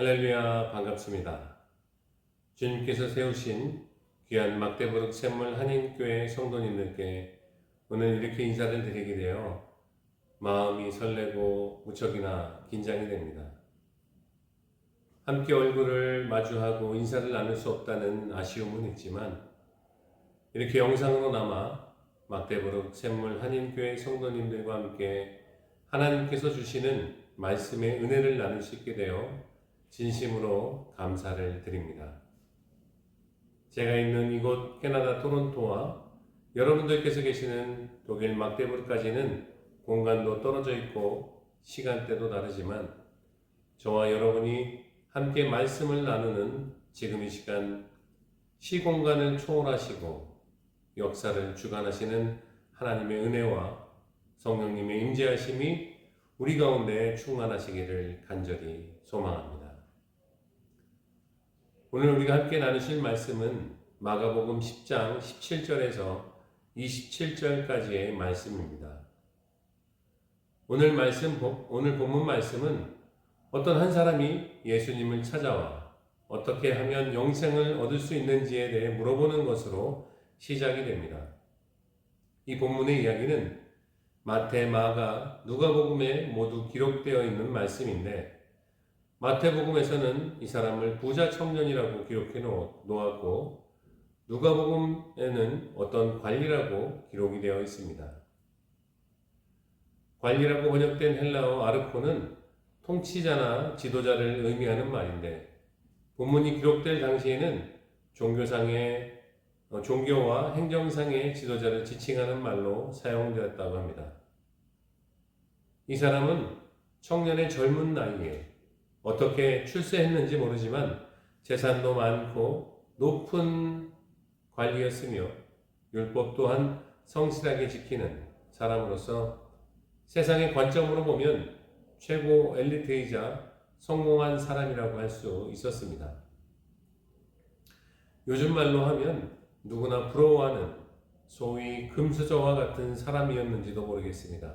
할렐루야, 반갑습니다. 주님께서 세우신 귀한 막대부룩 샘물 한인교회 성도님들께 오늘 이렇게 인사를 드리게 되어 마음이 설레고 무척이나 긴장이 됩니다. 함께 얼굴을 마주하고 인사를 나눌 수 없다는 아쉬움은 있지만 이렇게 영상으로 남아 막대부룩 샘물 한인교회 성도님들과 함께 하나님께서 주시는 말씀의 은혜를 나눌 수 있게 되어 진심으로 감사를 드립니다. 제가 있는 이곳 캐나다 토론토와 여러분들께서 계시는 독일 막데부르까지는 공간도 떨어져 있고 시간대도 다르지만 저와 여러분이 함께 말씀을 나누는 지금 이 시간 시공간을 초월하시고 역사를 주관하시는 하나님의 은혜와 성령님의 임재하심이 우리 가운데 충만하시기를 간절히 소망합니다. 오늘 우리가 함께 나누실 말씀은 마가복음 10장 17절에서 27절까지의 말씀입니다. 오늘 본문 말씀은 어떤 한 사람이 예수님을 찾아와 어떻게 하면 영생을 얻을 수 있는지에 대해 물어보는 것으로 시작이 됩니다. 이 본문의 이야기는 마태, 마가, 누가복음에 모두 기록되어 있는 말씀인데 마태복음에서는 이 사람을 부자 청년이라고 기록해 놓았고 누가복음에는 어떤 관리라고 기록이 되어 있습니다. 관리라고 번역된 헬라어 아르코는 통치자나 지도자를 의미하는 말인데 본문이 기록될 당시에는 종교와 행정상의 지도자를 지칭하는 말로 사용되었다고 합니다. 이 사람은 청년의 젊은 나이에 어떻게 출세했는지 모르지만 재산도 많고 높은 관리였으며 율법 또한 성실하게 지키는 사람으로서 세상의 관점으로 보면 최고 엘리트이자 성공한 사람이라고 할 수 있었습니다. 요즘 말로 하면 누구나 부러워하는 소위 금수저와 같은 사람이었는지도 모르겠습니다.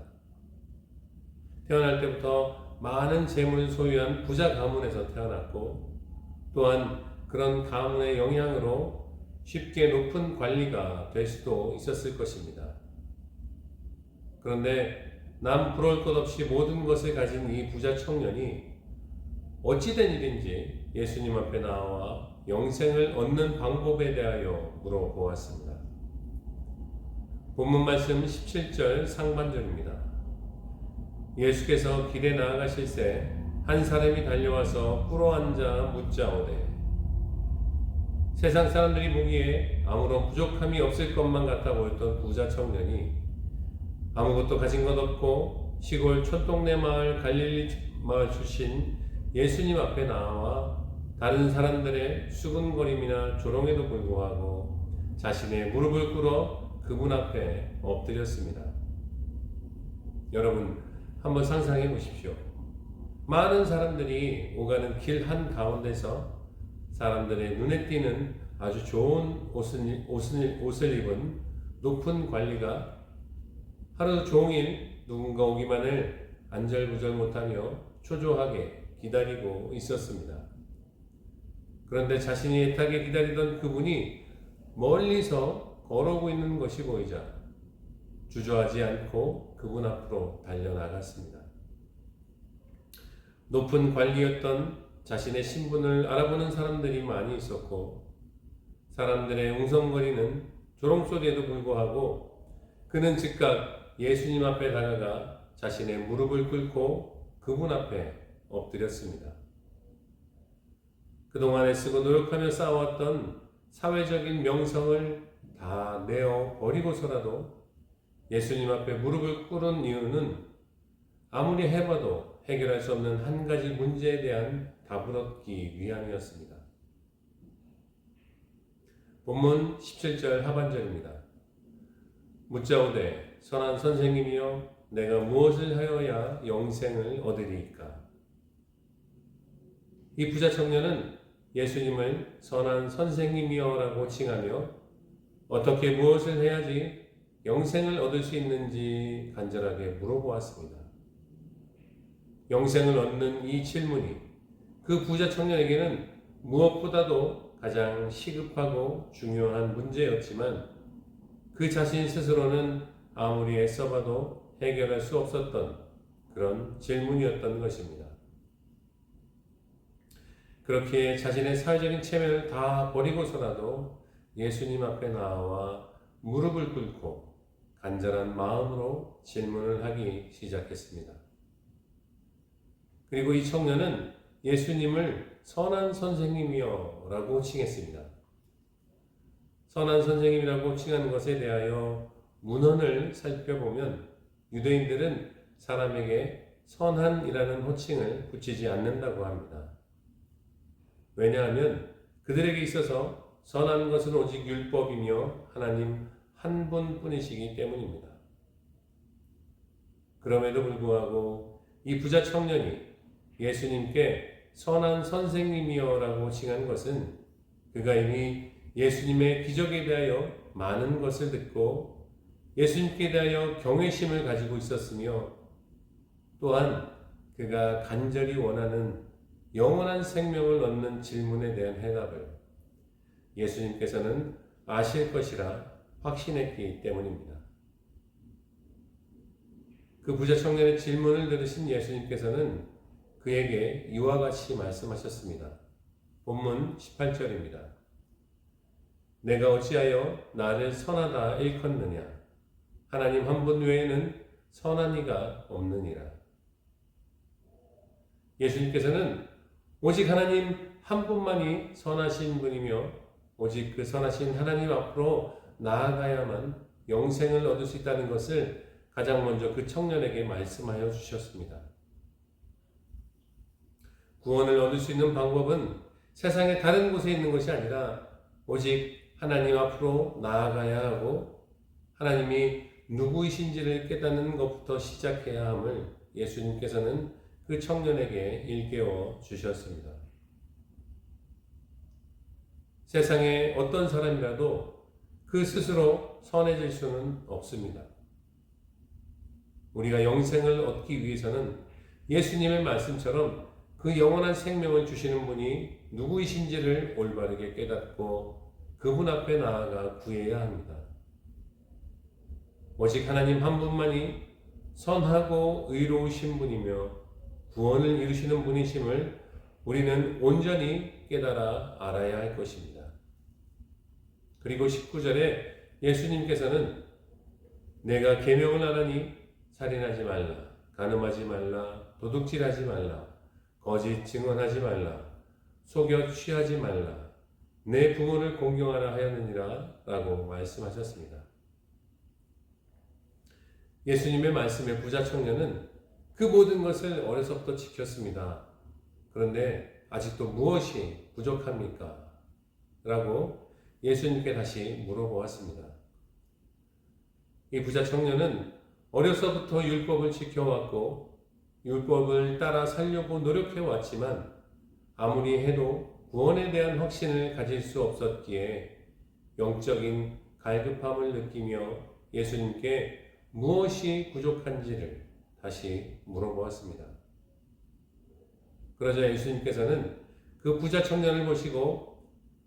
태어날 때부터 많은 재물을 소유한 부자 가문에서 태어났고 또한 그런 가문의 영향으로 쉽게 높은 관리가 될 수도 있었을 것입니다. 그런데 남 부러울 것 없이 모든 것을 가진 이 부자 청년이 어찌된 일인지 예수님 앞에 나와 영생을 얻는 방법에 대하여 물어보았습니다. 본문 말씀 17절 상반절입니다. 예수께서 길에 나아가실새 한 사람이 달려와서 꿇어앉아 묻자오되 세상 사람들이 보기에 아무런 부족함이 없을 것만 같아 보였던 부자 청년이 아무것도 가진 것 없고 시골 촌동네 마을 갈릴리 마을 출신 예수님 앞에 나와 다른 사람들의 수근거림이나 조롱에도 불구하고 자신의 무릎을 꿇어 그분 앞에 엎드렸습니다. 여러분 한번 상상해 보십시오. 많은 사람들이 오가는 길 한가운데서 사람들의 눈에 띄는 아주 좋은 옷을 입은 높은 관리가 하루 종일 누군가 오기만을 안절부절 못하며 초조하게 기다리고 있었습니다. 그런데 자신이 애타게 기다리던 그분이 멀리서 걸어오고 있는 것이 보이자 주저하지 않고 그분 앞으로 달려나갔습니다. 높은 관리였던 자신의 신분을 알아보는 사람들이 많이 있었고 사람들의 웅성거리는 조롱소리에도 불구하고 그는 즉각 예수님 앞에 다가가 자신의 무릎을 꿇고 그분 앞에 엎드렸습니다. 그동안 애쓰고 노력하며 쌓아왔던 사회적인 명성을 다 내어 버리고서라도 예수님 앞에 무릎을 꿇은 이유는 아무리 해봐도 해결할 수 없는 한 가지 문제에 대한 답을 얻기 위함이었습니다. 본문 17절 하반절입니다. 묻자오되 선한 선생님이여 내가 무엇을 하여야 영생을 얻으리이까? 이 부자 청년은 예수님을 선한 선생님이여라고 칭하며 어떻게 무엇을 해야지 영생을 얻을 수 있는지 간절하게 물어보았습니다. 영생을 얻는 이 질문이 그 부자 청년에게는 무엇보다도 가장 시급하고 중요한 문제였지만 그 자신 스스로는 아무리 애써봐도 해결할 수 없었던 그런 질문이었던 것입니다. 그렇게 자신의 사회적인 체면을 다 버리고서라도 예수님 앞에 나와 무릎을 꿇고 간절한 마음으로 질문을 하기 시작했습니다. 그리고 이 청년은 예수님을 선한 선생님이여 라고 칭했습니다. 선한 선생님이라고 칭하는 것에 대하여 문헌을 살펴보면 유대인들은 사람에게 선한이라는 호칭을 붙이지 않는다고 합니다. 왜냐하면 그들에게 있어서 선한 것은 오직 율법이며 하나님 한 분뿐이시기 때문입니다. 그럼에도 불구하고 이 부자 청년이 예수님께 선한 선생님이여 라고 칭한 것은 그가 이미 예수님의 기적에 대하여 많은 것을 듣고 예수님께 대하여 경외심을 가지고 있었으며 또한 그가 간절히 원하는 영원한 생명을 얻는 질문에 대한 해답을 예수님께서는 아실 것이라 확신했기 때문입니다. 그 부자 청년의 질문을 들으신 예수님께서는 그에게 이와 같이 말씀하셨습니다. 본문 18절입니다. 내가 어찌하여 나를 선하다 일컫느냐? 하나님 한 분 외에는 선한 이가 없느니라. 예수님께서는 오직 하나님 한 분만이 선하신 분이며 오직 그 선하신 하나님 앞으로 나아가야만 영생을 얻을 수 있다는 것을 가장 먼저 그 청년에게 말씀하여 주셨습니다. 구원을 얻을 수 있는 방법은 세상의 다른 곳에 있는 것이 아니라 오직 하나님 앞으로 나아가야 하고 하나님이 누구이신지를 깨닫는 것부터 시작해야 함을 예수님께서는 그 청년에게 일깨워 주셨습니다. 세상에 어떤 사람이라도 그 스스로 선해질 수는 없습니다. 우리가 영생을 얻기 위해서는 예수님의 말씀처럼 그 영원한 생명을 주시는 분이 누구이신지를 올바르게 깨닫고 그분 앞에 나아가 구해야 합니다. 오직 하나님 한 분만이 선하고 의로우신 분이며 구원을 이루시는 분이심을 우리는 온전히 깨달아 알아야 할 것입니다. 그리고 19절에 예수님께서는 내가 계명을 하라니 살인하지 말라, 간음하지 말라, 도둑질하지 말라, 거짓 증언하지 말라, 속여 취하지 말라, 내 부모를 공경하라 하였느니라 라고 말씀하셨습니다. 예수님의 말씀에 부자 청년은 그 모든 것을 어려서부터 지켰습니다. 그런데 아직도 무엇이 부족합니까? 라고 예수님께 다시 물어보았습니다. 이 부자 청년은 어려서부터 율법을 지켜왔고 율법을 따라 살려고 노력해왔지만 아무리 해도 구원에 대한 확신을 가질 수 없었기에 영적인 갈급함을 느끼며 예수님께 무엇이 부족한지를 다시 물어보았습니다. 그러자 예수님께서는 그 부자 청년을 보시고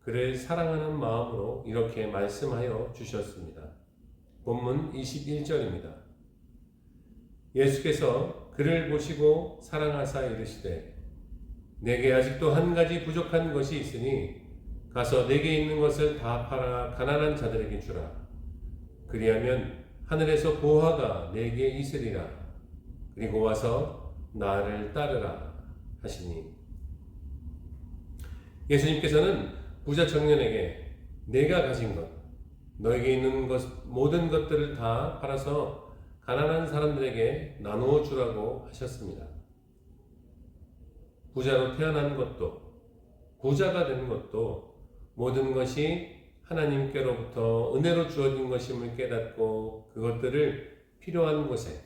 그를 사랑하는 마음으로 이렇게 말씀하여 주셨습니다. 본문 21절입니다. 예수께서 그를 보시고 사랑하사 이르시되 내게 아직도 한 가지 부족한 것이 있으니 가서 내게 있는 것을 다 팔아 가난한 자들에게 주라. 그리하면 하늘에서 보화가 내게 있으리라. 그리고 와서 나를 따르라 하시니 예수님께서는 부자 청년에게 내가 가진 것, 너에게 있는 모든 것들을 다 팔아서 가난한 사람들에게 나누어 주라고 하셨습니다. 부자로 태어난 것도 부자가 된 것도 모든 것이 하나님께로부터 은혜로 주어진 것임을 깨닫고 그것들을 필요한 곳에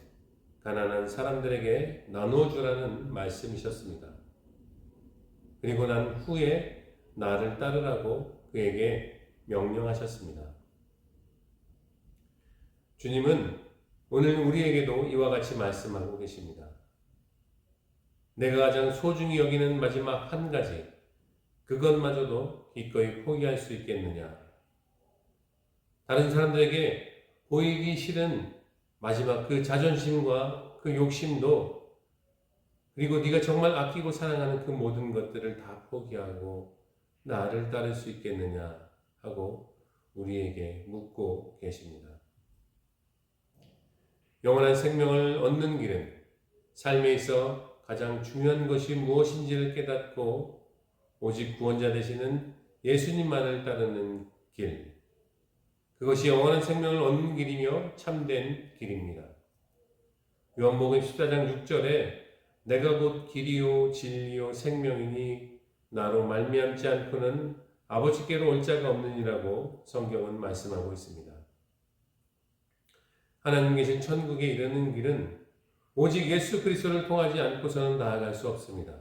가난한 사람들에게 나누어 주라는 말씀이셨습니다. 그리고 난 후에 나를 따르라고 그에게 명령하셨습니다. 주님은 오늘 우리에게도 이와 같이 말씀하고 계십니다. 내가 가장 소중히 여기는 마지막 한 가지, 그것마저도 기꺼이 포기할 수 있겠느냐? 다른 사람들에게 보이기 싫은 마지막 그 자존심과 그 욕심도, 그리고 네가 정말 아끼고 사랑하는 그 모든 것들을 다 포기하고 나를 따를 수 있겠느냐 하고 우리에게 묻고 계십니다. 영원한 생명을 얻는 길은 삶에 있어 가장 중요한 것이 무엇인지를 깨닫고 오직 구원자 되시는 예수님만을 따르는 길, 그것이 영원한 생명을 얻는 길이며 참된 길입니다. 요한복음 14장 6절에 내가 곧 길이요 진리요 생명이니 나로 말미암지 않고는 아버지께로 올 자가 없느니라고 성경은 말씀하고 있습니다. 하나님 계신 천국에 이르는 길은 오직 예수 그리스도를 통하지 않고서는 나아갈 수 없습니다.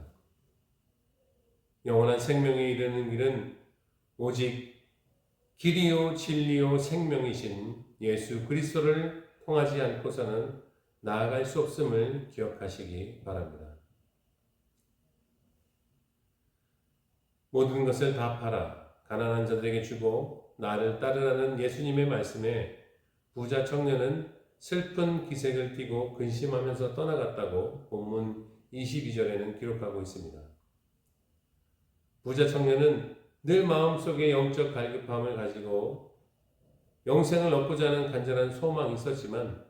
영원한 생명에 이르는 길은 오직 길이요 진리요 생명이신 예수 그리스도를 통하지 않고서는 나아갈 수 없음을 기억하시기 바랍니다. 모든 것을 다 팔아 가난한 자들에게 주고 나를 따르라는 예수님의 말씀에 부자 청년은 슬픈 기색을 띠고 근심하면서 떠나갔다고 본문 22절에는 기록하고 있습니다. 부자 청년은 늘 마음속에 영적 갈급함을 가지고 영생을 얻고자 하는 간절한 소망이 있었지만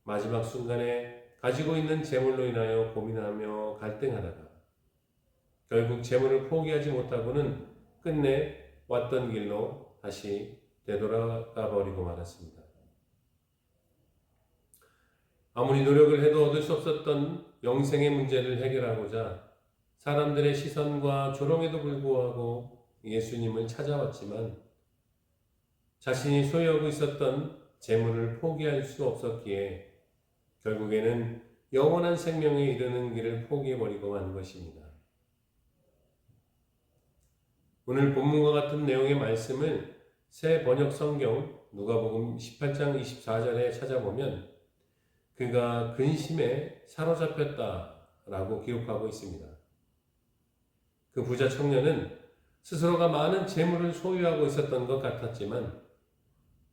마지막 순간에 가지고 있는 재물로 인하여 고민하며 갈등하다가 결국 재물을 포기하지 못하고는 끝내 왔던 길로 다시 되돌아가 버리고 말았습니다. 아무리 노력을 해도 얻을 수 없었던 영생의 문제를 해결하고자 사람들의 시선과 조롱에도 불구하고 예수님을 찾아왔지만 자신이 소유하고 있었던 재물을 포기할 수 없었기에 결국에는 영원한 생명에 이르는 길을 포기해버리고 만 것입니다. 오늘 본문과 같은 내용의 말씀을 새 번역 성경 누가복음 18장 24절에 찾아보면 그가 근심에 사로잡혔다라고 기록하고 있습니다. 그 부자 청년은 스스로가 많은 재물을 소유하고 있었던 것 같았지만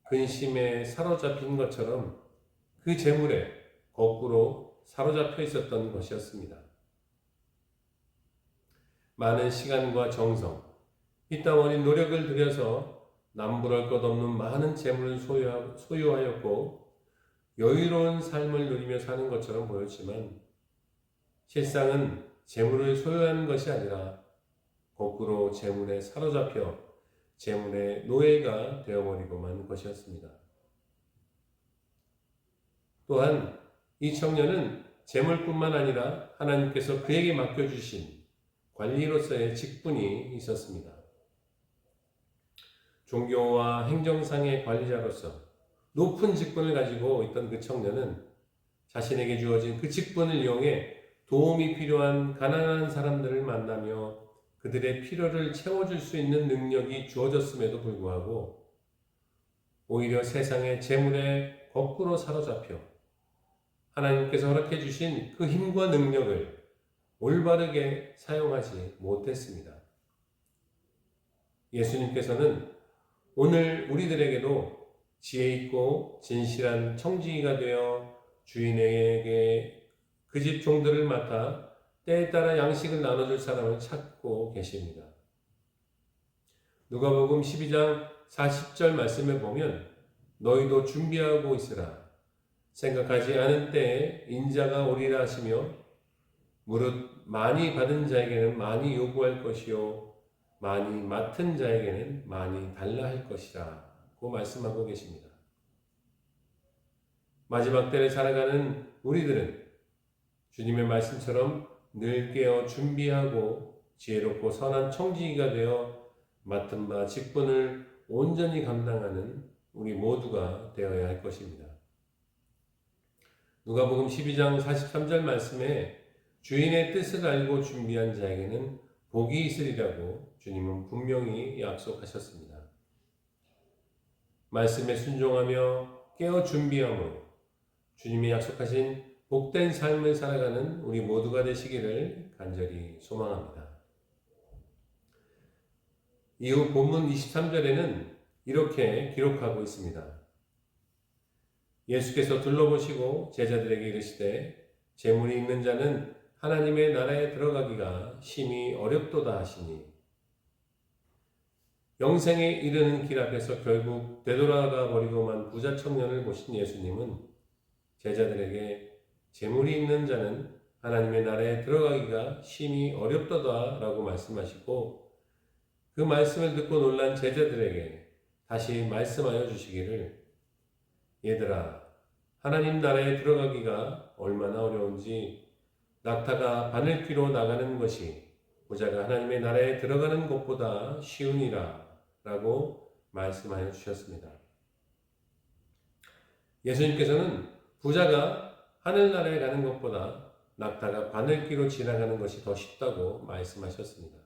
근심에 사로잡힌 것처럼 그 재물에 거꾸로 사로잡혀 있었던 것이었습니다. 많은 시간과 정성, 피땀 흘린 노력을 들여서 남부럴 것 없는 많은 재물을 소유하였고 여유로운 삶을 누리며 사는 것처럼 보였지만 실상은 재물을 소유하는 것이 아니라 거꾸로 재물에 사로잡혀 재물의 노예가 되어버리고만 것이었습니다. 또한 이 청년은 재물뿐만 아니라 하나님께서 그에게 맡겨주신 관리로서의 직분이 있었습니다. 종교와 행정상의 관리자로서 높은 직분을 가지고 있던 그 청년은 자신에게 주어진 그 직분을 이용해 도움이 필요한 가난한 사람들을 만나며 그들의 필요를 채워줄 수 있는 능력이 주어졌음에도 불구하고 오히려 세상의 재물에 거꾸로 사로잡혀 하나님께서 허락해 주신 그 힘과 능력을 올바르게 사용하지 못했습니다. 예수님께서는 오늘 우리들에게도 지혜 있고 진실한 청지기가 되어 주인에게 그 집 종들을 맡아 때에 따라 양식을 나눠줄 사람을 찾고 계십니다. 누가복음 12장 40절 말씀에 보면 너희도 준비하고 있으라. 생각하지 않은 때에 인자가 오리라 하시며 무릇 많이 받은 자에게는 많이 요구할 것이요 많이 맡은 자에게는 많이 달라 할 것이라 고 말씀하고 계십니다. 마지막 때를 살아가는 우리들은 주님의 말씀처럼 늘 깨어 준비하고 지혜롭고 선한 청지기가 되어 맡은 바 직분을 온전히 감당하는 우리 모두가 되어야 할 것입니다. 누가복음 12장 43절 말씀에 주인의 뜻을 알고 준비한 자에게는 복이 있으리라고 주님은 분명히 약속하셨습니다. 말씀에 순종하며 깨어 준비함으로 주님이 약속하신 복된 삶을 살아가는 우리 모두가 되시기를 간절히 소망합니다. 이후 본문 23절에는 이렇게 기록하고 있습니다. 예수께서 둘러보시고 제자들에게 이르시되 재물이 있는 자는 하나님의 나라에 들어가기가 심히 어렵도다 하시니, 영생에 이르는 길 앞에서 결국 되돌아가 버리고만 부자 청년을 보신 예수님은 제자들에게 재물이 있는 자는 하나님의 나라에 들어가기가 심히 어렵도다 라고 말씀하시고, 그 말씀을 듣고 놀란 제자들에게 다시 말씀하여 주시기를, 얘들아, 하나님 나라에 들어가기가 얼마나 어려운지 낙타가 바늘귀로 나가는 것이 부자가 하나님의 나라에 들어가는 것보다 쉬우니라 라고 말씀하여 주셨습니다. 예수님께서는 부자가 하늘나라에 가는 것보다 낙타가 바늘귀로 지나가는 것이 더 쉽다고 말씀하셨습니다.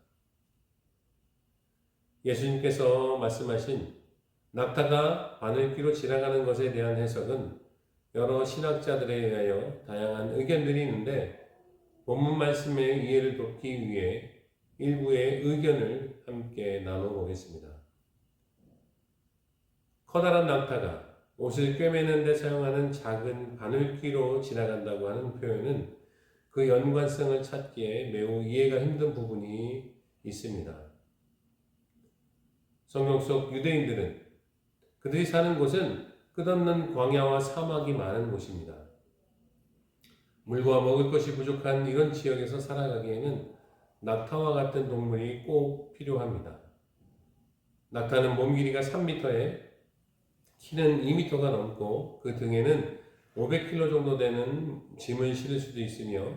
예수님께서 말씀하신 낙타가 바늘귀로 지나가는 것에 대한 해석은 여러 신학자들에 의하여 다양한 의견들이 있는데, 본문 말씀의 이해를 돕기 위해 일부의 의견을 함께 나눠보겠습니다. 커다란 낙타가 옷을 꿰매는 데 사용하는 작은 바늘귀로 지나간다고 하는 표현은 그 연관성을 찾기에 매우 이해가 힘든 부분이 있습니다. 성경 속 유대인들은 그들이 사는 곳은 끝없는 광야와 사막이 많은 곳입니다. 물과 먹을 것이 부족한 이런 지역에서 살아가기에는 낙타와 같은 동물이 꼭 필요합니다. 낙타는 몸 길이가 3m에 키는 2m가 넘고 그 등에는 500kg 정도 되는 짐을 실을 수도 있으며,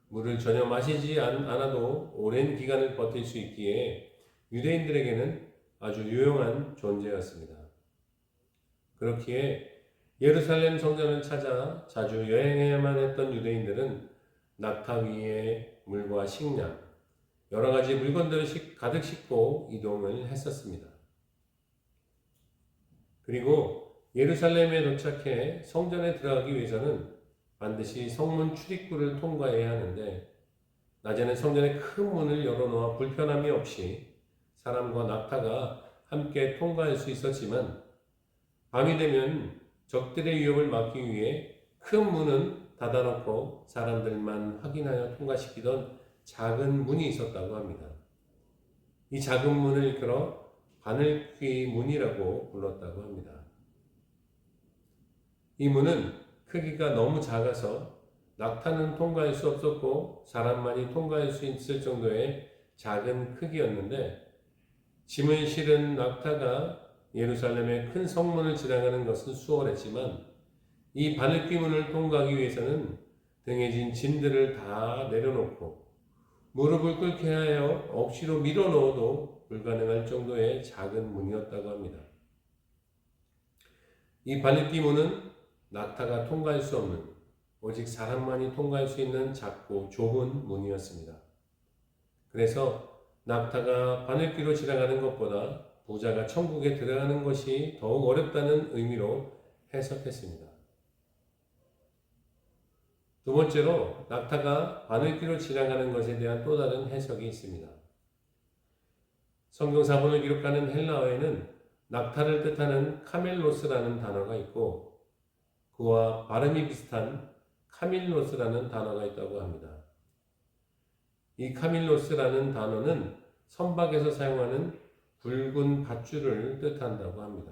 물을 전혀 마시지 않아도 오랜 기간을 버틸 수 있기에 유대인들에게는 아주 유용한 존재였습니다. 그렇기에 예루살렘 성전을 찾아 자주 여행해야만 했던 유대인들은 낙타 위에 물과 식량, 여러 가지 물건들을 가득 싣고 이동을 했었습니다. 그리고 예루살렘에 도착해 성전에 들어가기 위해서는 반드시 성문 출입구를 통과해야 하는데, 낮에는 성전의 큰 문을 열어놓아 불편함이 없이 사람과 낙타가 함께 통과할 수 있었지만, 밤이 되면 적들의 위협을 막기 위해 큰 문은 닫아놓고 사람들만 확인하여 통과시키던 작은 문이 있었다고 합니다. 이 작은 문을 일컬어 바늘귀 문이라고 불렀다고 합니다. 이 문은 크기가 너무 작아서 낙타는 통과할 수 없었고 사람만이 통과할 수 있을 정도의 작은 크기였는데, 짐을 실은 낙타가 예루살렘의 큰 성문을 지나가는 것은 수월했지만, 이 바늘귀 문을 통과하기 위해서는 등에 진 짐들을 다 내려놓고 무릎을 꿇게 하여 억지로 밀어 넣어도 불가능할 정도의 작은 문이었다고 합니다. 이 바늘귀 문은 낙타가 통과할 수 없는, 오직 사람만이 통과할 수 있는 작고 좁은 문이었습니다. 그래서 낙타가 바늘귀로 지나가는 것보다 부자가 천국에 들어가는 것이 더욱 어렵다는 의미로 해석했습니다. 두 번째로 낙타가 바늘귀로 지나가는 것에 대한 또 다른 해석이 있습니다. 성경 사본을 기록하는 헬라어에는 낙타를 뜻하는 카멜로스라는 단어가 있고, 그와 발음이 비슷한 카밀로스라는 단어가 있다고 합니다. 이 카밀로스라는 단어는 선박에서 사용하는 붉은 밧줄을 뜻한다고 합니다.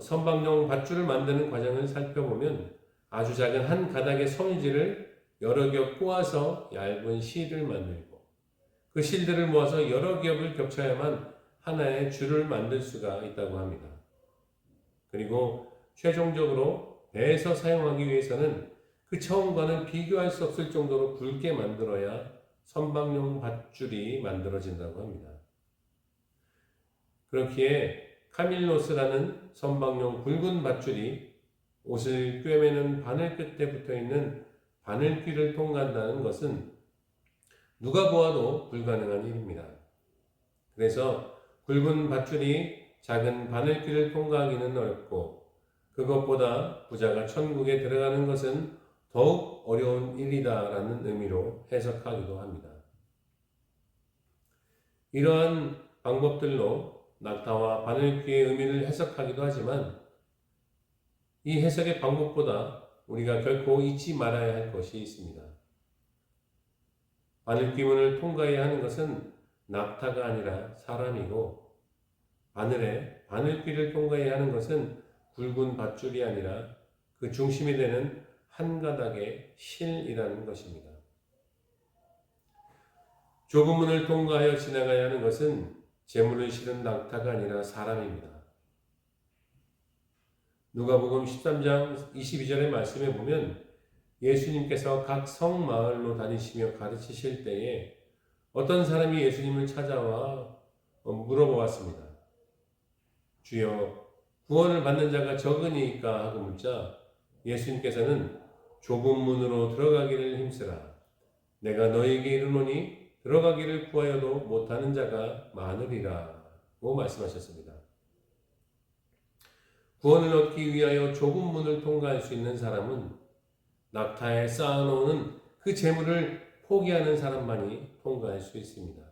선박용 밧줄을 만드는 과정을 살펴보면 아주 작은 한 가닥의 섬유질을 여러 겹 꼬아서 얇은 실을 만들고, 그 실들을 모아서 여러 겹을 겹쳐야만 하나의 줄을 만들 수가 있다고 합니다. 그리고 최종적으로 배에서 사용하기 위해서는 그 처음과는 비교할 수 없을 정도로 굵게 만들어야 선박용 밧줄이 만들어진다고 합니다. 그렇기에 카밀로스라는 선박용 굵은 밧줄이 옷을 꿰매는 바늘 끝에 붙어있는 바늘귀를 통과한다는 것은 누가 보아도 불가능한 일입니다. 그래서 굵은 밧줄이 작은 바늘귀를 통과하기는 어렵고, 그것보다 부자가 천국에 들어가는 것은 더욱 어려운 일이다라는 의미로 해석하기도 합니다. 이러한 방법들로 낙타와 바늘귀의 의미를 해석하기도 하지만 이 해석의 방법보다 우리가 결코 잊지 말아야 할 것이 있습니다. 바늘귀문을 통과해야 하는 것은 낙타가 아니라 사람이고 바늘에 바늘귀를 통과해야 하는 것은 굵은 밧줄이 아니라 그 중심이 되는 한 가닥의 실이라는 것입니다. 좁은 문을 통과하여 지나가야 하는 것은 재물을 실은 낙타가 아니라 사람입니다. 누가복음 13장 22절의 말씀에 보면 예수님께서 각 성마을로 다니시며 가르치실 때에 어떤 사람이 예수님을 찾아와 물어보았습니다. 주여, 구원을 받는 자가 적으니까 하고 묻자 예수님께서는 좁은 문으로 들어가기를 힘쓰라. 내가 너에게 이르노니 들어가기를 구하여도 못하는 자가 많으리라고 말씀하셨습니다. 구원을 얻기 위하여 좁은 문을 통과할 수 있는 사람은 낙타에 쌓아놓는 그 재물을 포기하는 사람만이 통과할 수 있습니다.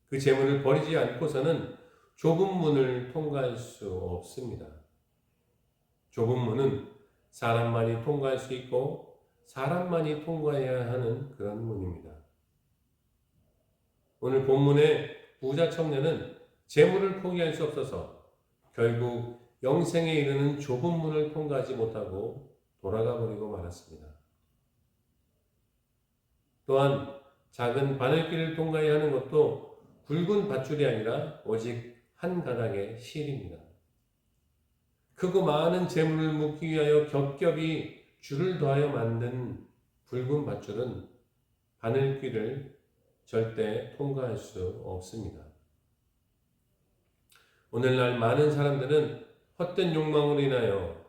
그 재물을 버리지 않고서는 좁은 문을 통과할 수 없습니다. 좁은 문은 사람만이 통과할 수 있고 사람만이 통과해야 하는 그런 문입니다. 오늘 본문의 부자 청년은 재물을 포기할 수 없어서 결국 영생에 이르는 좁은 문을 통과하지 못하고 돌아가 버리고 말았습니다. 또한 작은 바늘길을 통과해야 하는 것도 굵은 밧줄이 아니라 오직 한 가닥의 실입니다. 크고 많은 재물을 묻기 위하여 겹겹이 줄을 더하여 만든 굵은 밧줄은 바늘길을 절대 통과할 수 없습니다. 오늘날 많은 사람들은 헛된 욕망으로 인하여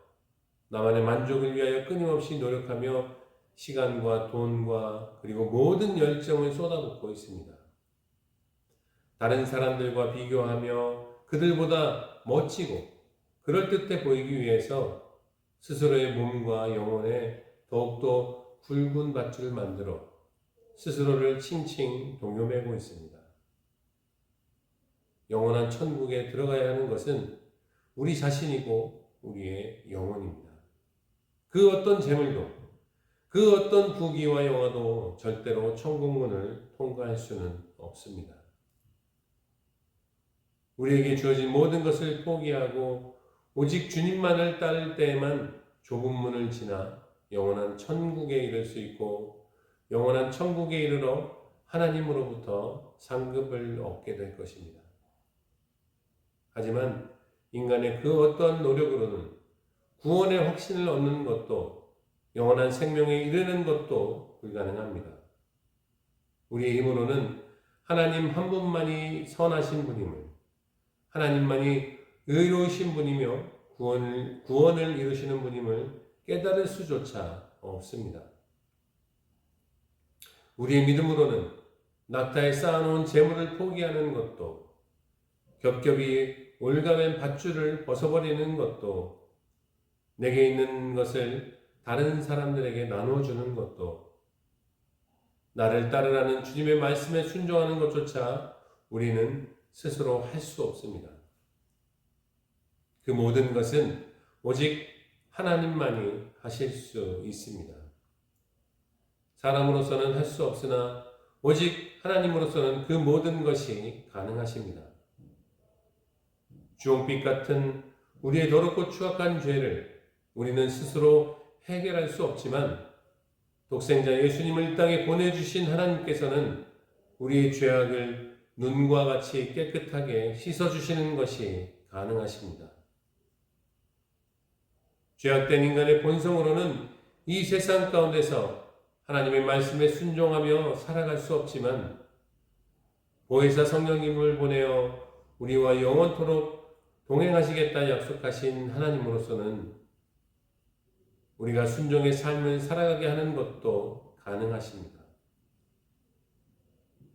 나만의 만족을 위하여 끊임없이 노력하며 시간과 돈과 그리고 모든 열정을 쏟아붓고 있습니다. 다른 사람들과 비교하며 그들보다 멋지고 그럴듯해 보이기 위해서 스스로의 몸과 영혼에 더욱더 굵은 밧줄을 만들어 스스로를 칭칭 동요매고 있습니다. 영원한 천국에 들어가야 하는 것은 우리 자신이고 우리의 영혼입니다. 그 어떤 재물도 그 어떤 부귀와 영화도 절대로 천국문을 통과할 수는 없습니다. 우리에게 주어진 모든 것을 포기하고 오직 주님만을 따를 때에만 좁은 문을 지나 영원한 천국에 이를 수 있고 영원한 천국에 이르러 하나님으로부터 상급을 얻게 될 것입니다. 하지만 인간의 그 어떠한 노력으로는 구원의 확신을 얻는 것도 영원한 생명에 이르는 것도 불가능합니다. 우리의 힘으로는 하나님 한 분만이 선하신 분임을, 하나님만이 의로우신 분이며 구원을 이루시는 분임을 깨달을 수조차 없습니다. 우리의 믿음으로는 낙타에 쌓아놓은 재물을 포기하는 것도, 겹겹이 올가맨 밧줄을 벗어버리는 것도, 내게 있는 것을 다른 사람들에게 나눠주는 것도, 나를 따르라는 주님의 말씀에 순종하는 것조차 우리는 스스로 할 수 없습니다. 그 모든 것은 오직 하나님만이 하실 수 있습니다. 사람으로서는 할 수 없으나 오직 하나님으로서는 그 모든 것이 가능하십니다. 주홍빛 같은 우리의 더럽고 추악한 죄를 우리는 스스로 해결할 수 없지만 독생자 예수님을 이 땅에 보내주신 하나님께서는 우리의 죄악을 눈과 같이 깨끗하게 씻어주시는 것이 가능하십니다. 죄악된 인간의 본성으로는 이 세상 가운데서 하나님의 말씀에 순종하며 살아갈 수 없지만 보혜사 성령님을 보내어 우리와 영원토록 동행하시겠다 약속하신 하나님으로서는 우리가 순종의 삶을 살아가게 하는 것도 가능하십니다.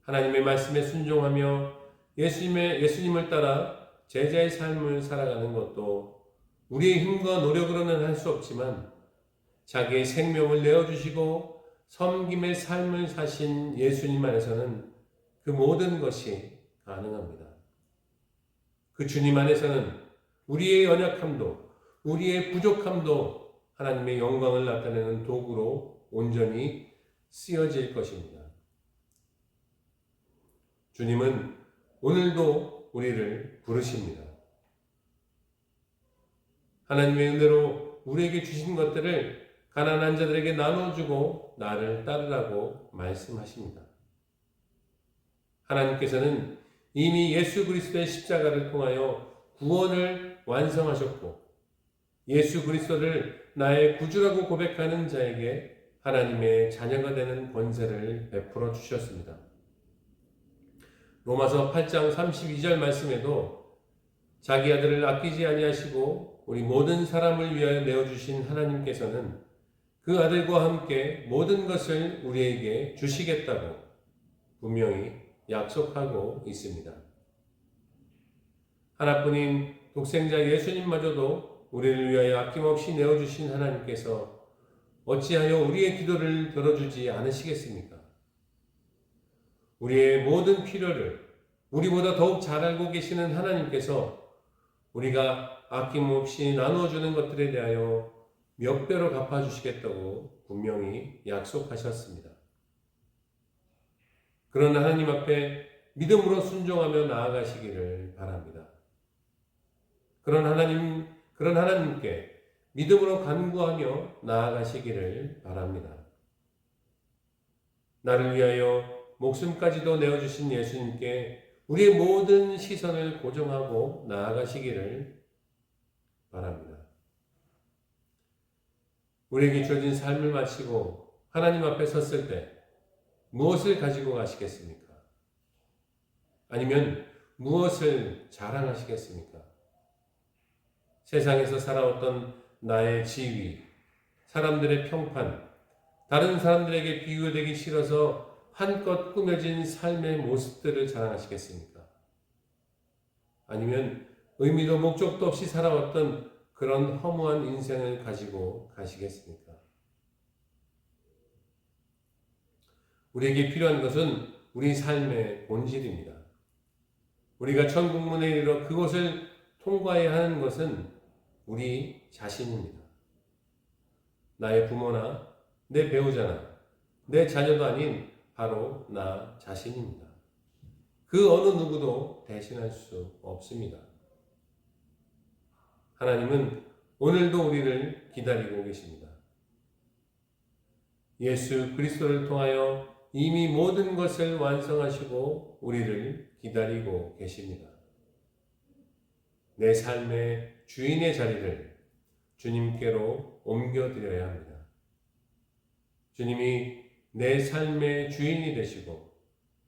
하나님의 말씀에 순종하며 예수님을 따라 제자의 삶을 살아가는 것도 우리의 힘과 노력으로는 할 수 없지만 자기의 생명을 내어주시고 섬김의 삶을 사신 예수님 안에서는 그 모든 것이 가능합니다. 그 주님 안에서는 우리의 연약함도 우리의 부족함도 하나님의 영광을 나타내는 도구로 온전히 쓰여질 것입니다. 주님은 오늘도 우리를 부르십니다. 하나님의 은혜로 우리에게 주신 것들을 가난한 자들에게 나눠주고 나를 따르라고 말씀하십니다. 하나님께서는 이미 예수 그리스도의 십자가를 통하여 구원을 완성하셨고 예수 그리스도를 나의 구주라고 고백하는 자에게 하나님의 자녀가 되는 권세를 베풀어 주셨습니다. 로마서 8장 32절 말씀에도 자기 아들을 아끼지 아니하시고 우리 모든 사람을 위하여 내어주신 하나님께서는 그 아들과 함께 모든 것을 우리에게 주시겠다고 분명히 약속하고 있습니다. 하나뿐인 독생자 예수님마저도 우리를 위하여 아낌없이 내어주신 하나님께서 어찌하여 우리의 기도를 들어주지 않으시겠습니까? 우리의 모든 필요를 우리보다 더욱 잘 알고 계시는 하나님께서 우리가 아낌없이 나눠주는 것들에 대하여 몇 배로 갚아주시겠다고 분명히 약속하셨습니다. 그런 하나님 앞에 믿음으로 순종하며 나아가시기를 바랍니다. 그런 하나님께 믿음으로 간구하며 나아가시기를 바랍니다. 나를 위하여 목숨까지도 내어주신 예수님께 우리의 모든 시선을 고정하고 나아가시기를 바랍니다. 우리에게 주어진 삶을 마치고 하나님 앞에 섰을 때 무엇을 가지고 가시겠습니까? 아니면 무엇을 자랑하시겠습니까? 세상에서 살아왔던 나의 지위, 사람들의 평판, 다른 사람들에게 비교되기 싫어서 한껏 꾸며진 삶의 모습들을 자랑하시겠습니까? 아니면 의미도 목적도 없이 살아왔던 그런 허무한 인생을 가지고 가시겠습니까? 우리에게 필요한 것은 우리 삶의 본질입니다. 우리가 천국문에 이르러 그곳을 통과해야 하는 것은 우리 자신입니다. 나의 부모나 내 배우자나 내 자녀도 아닌 바로 나 자신입니다. 그 어느 누구도 대신할 수 없습니다. 하나님은 오늘도 우리를 기다리고 계십니다. 예수 그리스도를 통하여 이미 모든 것을 완성하시고 우리를 기다리고 계십니다. 내 삶의 주인의 자리를 주님께로 옮겨드려야 합니다. 주님이 내 삶의 주인이 되시고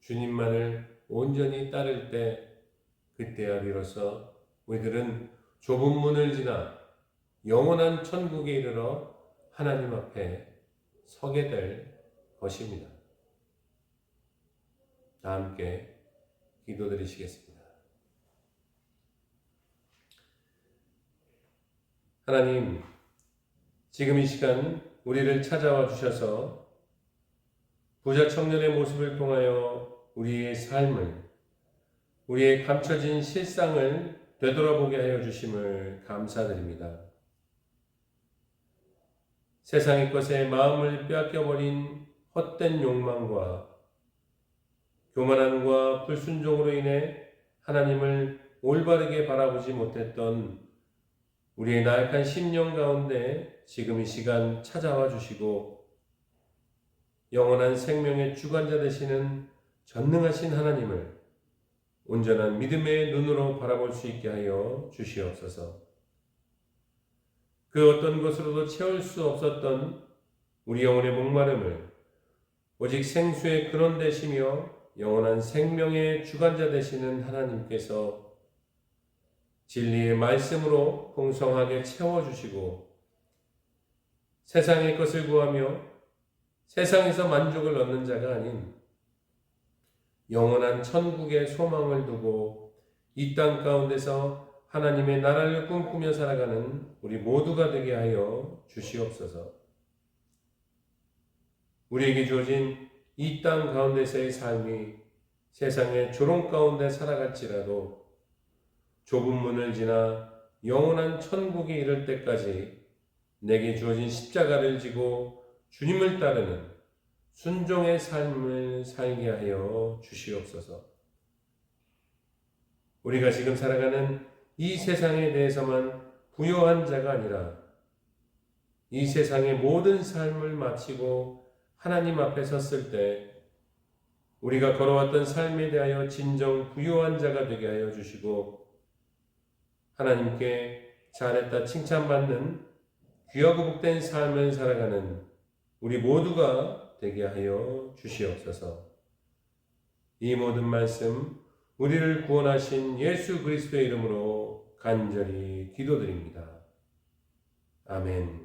주님만을 온전히 따를 때 그때야 비로소 우리들은 좁은 문을 지나 영원한 천국에 이르러 하나님 앞에 서게 될 것입니다. 다 함께 기도드리시겠습니다. 하나님, 지금 이 시간 우리를 찾아와 주셔서 부자 청년의 모습을 통하여 우리의 삶을, 우리의 감춰진 실상을 되돌아보게 하여 주심을 감사드립니다. 세상의 것에 마음을 빼앗겨버린 헛된 욕망과 교만함과 불순종으로 인해 하나님을 올바르게 바라보지 못했던 우리의 나약한 심령 가운데 지금 이 시간 찾아와 주시고 영원한 생명의 주관자 되시는 전능하신 하나님을 온전한 믿음의 눈으로 바라볼 수 있게 하여 주시옵소서. 그 어떤 것으로도 채울 수 없었던 우리 영혼의 목마름을 오직 생수의 근원 되시며 영원한 생명의 주관자 되시는 하나님께서 진리의 말씀으로 풍성하게 채워주시고 세상의 것을 구하며 세상에서 만족을 얻는 자가 아닌 영원한 천국의 소망을 두고 이 땅 가운데서 하나님의 나라를 꿈꾸며 살아가는 우리 모두가 되게 하여 주시옵소서. 우리에게 주어진 이 땅 가운데서의 삶이 세상의 조롱 가운데 살아갈지라도 좁은 문을 지나 영원한 천국에 이를 때까지 내게 주어진 십자가를 지고 주님을 따르는 순종의 삶을 살게 하여 주시옵소서. 우리가 지금 살아가는 이 세상에 대해서만 부요한 자가 아니라 이 세상의 모든 삶을 마치고 하나님 앞에 섰을 때 우리가 걸어왔던 삶에 대하여 진정 부요한 자가 되게 하여 주시고 하나님께 잘했다 칭찬받는 귀하고 복된 삶을 살아가는 우리 모두가 되게 하여 주시옵소서. 이 모든 말씀 우리를 구원하신 예수 그리스도의 이름으로 간절히 기도드립니다. 아멘.